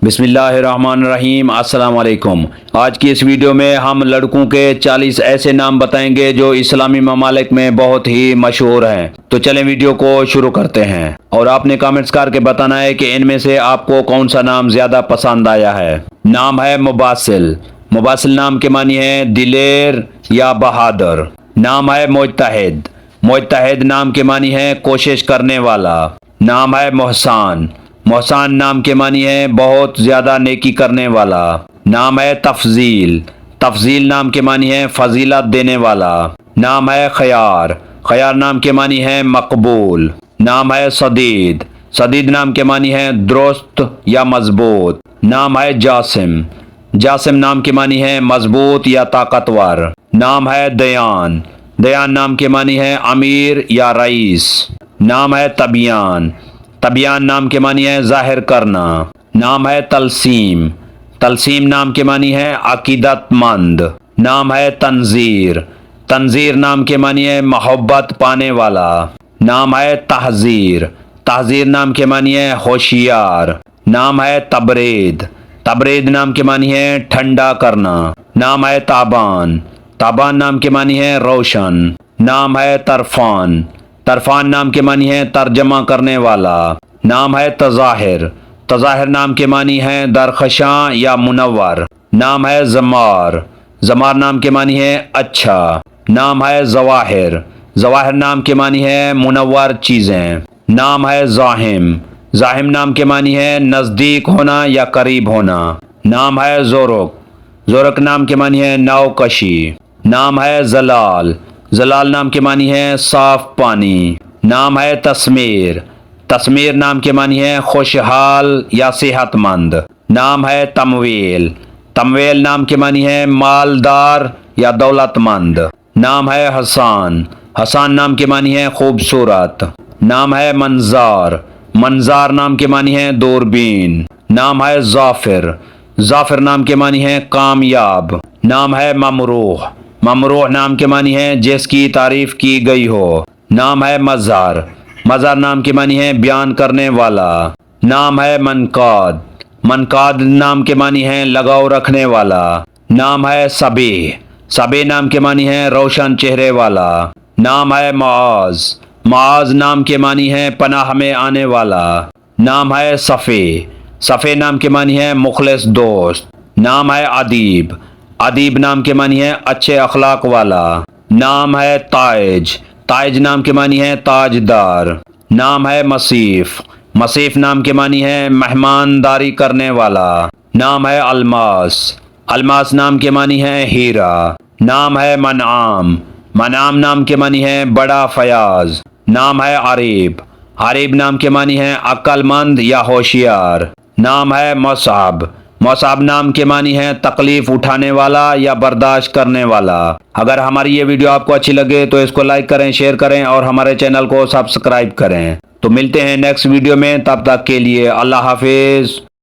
بسم اللہ الرحمن الرحیم۔ السلام علیکم۔ آج کی اس ویڈیو میں ہم لڑکوں کے 40 ایسے نام بتائیں گے جو اسلامی ممالک میں بہت ہی مشہور ہیں۔ تو چلیں ویڈیو کو شروع کرتے ہیں، اور آپ نے کامنٹس کر کے بتانا ہے کہ ان میں سے آپ کو کون سا نام زیادہ پسند آیا ہے۔ نام ہے مباسل۔ مباسل نام کے معنی ہے دلیر یا بہادر۔ نام ہے مجتہد۔ مجتہد نام کے معنی ہے کوشش کرنے والا۔ نام ہے محسان۔ محسان نام کے معنی ہے بہت زیادہ نیکی کرنے والا۔ نام ہے تفضیل۔ تفضیل نام کے معنی ہے فضیلت دینے والا۔ نام ہے خیار۔ خیار نام کے معنی ہے مقبول۔ نام ہے سدید۔ سدید نام کے معنی ہے درست یا مضبوط۔ نام ہے جاسم۔ جاسم نام کے معنی ہے مضبوط یا طاقتور۔ نام ہے دیان۔ دیان نام کے معنی ہے امیر یا رئیس۔ نام ہے تبیان۔ تبیان نام کے معنی ہے ظاہر کرنا۔ نام ہے تلسیم۔ تلسیم نام کے معنی ہے عقیدت مند۔ نام ہے تنذیر۔ تنذیر نام کے معنی ہے محبت پانے والا۔ نام ہے تحذیر۔ تحذیر نام کے معنی ہے ہوشیار۔ نام ہے تبرید۔ تبرید نام کے معنی ہے ٹھنڈا کرنا۔ نام ہے تابان۔ تابان نام کے معنی ہے روشن۔ نام ہے طرفان۔ طرفان نام کے معنی ہے ترجمہ کرنے والا۔ نام ہے تظاہر۔ تظاہر نام کے معنی ہے درخشاں یا منور۔ نام ہے زمار۔ زمار نام کے معنی ہے اچھا۔ نام ہے ظواہر۔ ظواہر نام کے معنی ہے منور چیزیں۔ نام ہے زاحم۔ زاحم نام کے معنی ہے نزدیک ہونا یا قریب ہونا۔ نام ہے زورق۔ زورق نام کے معنی ہے ناؤ کشی۔ نام ہے زلال۔ زلال نام کے معنی ہے صاف پانی۔ نام ہے تسمیر۔ تسمیر نام کے معنی ہے خوشحال یا صحت مند۔ نام ہے تمویل۔ تمویل نام کے معنی ہے مالدار یا دولت مند۔ نام ہے حسان۔ حسان نام کے معنی ہے خوبصورت۔ نام ہے منظار۔ منظار نام کے معنی ہے دوربین۔ نام ہے ظافر۔ ظافر نام کے معنی ہے کامیاب۔ نام ہے ممروح۔ ممروح نام کے معنی ہے جس کی تعریف کی گئی ہو۔ نام ہے مظہر۔ مظہر نام کے معنی ہے بیان کرنے والا۔ نام ہے منقاد۔ منقاد نام کے معنی ہے لگاؤ رکھنے والا۔ نام ہے صبیح۔ صبیح نام کے معنی ہے روشن چہرے والا۔ نام ہے معاذ۔ معاذ نام کے معنی ہے پناہ میں آنے والا۔ نام ہے صفی۔ صفی نام کے معنی ہے مخلص دوست۔ نام ہے ادیب۔ ادیب نام کے معنی ہے اچھے اخلاق والا۔ نام ہے تاج۔ تاج نام کے معنی ہے تاجدار۔ نام ہے مصیف۔ مصیف نام کے معنی ہے مہمانداری کرنے والا۔ نام ہے الماس۔ الماس نام کے معنی ہے ہیرا۔ نام ہے منعام۔ منعام نام کے معنی ہے بڑا فیاض۔ نام ہے عریب۔ عریب نام کے معنی ہے عقل مند یا ہوشیار۔ نام ہے مصعب۔ مصعب نام کے معنی ہے تکلیف اٹھانے والا یا برداشت کرنے والا۔ اگر ہماری یہ ویڈیو آپ کو اچھی لگے تو اس کو لائک کریں، شیئر کریں اور ہمارے چینل کو سبسکرائب کریں۔ تو ملتے ہیں نیکسٹ ویڈیو میں، تب تک کے لیے اللہ حافظ۔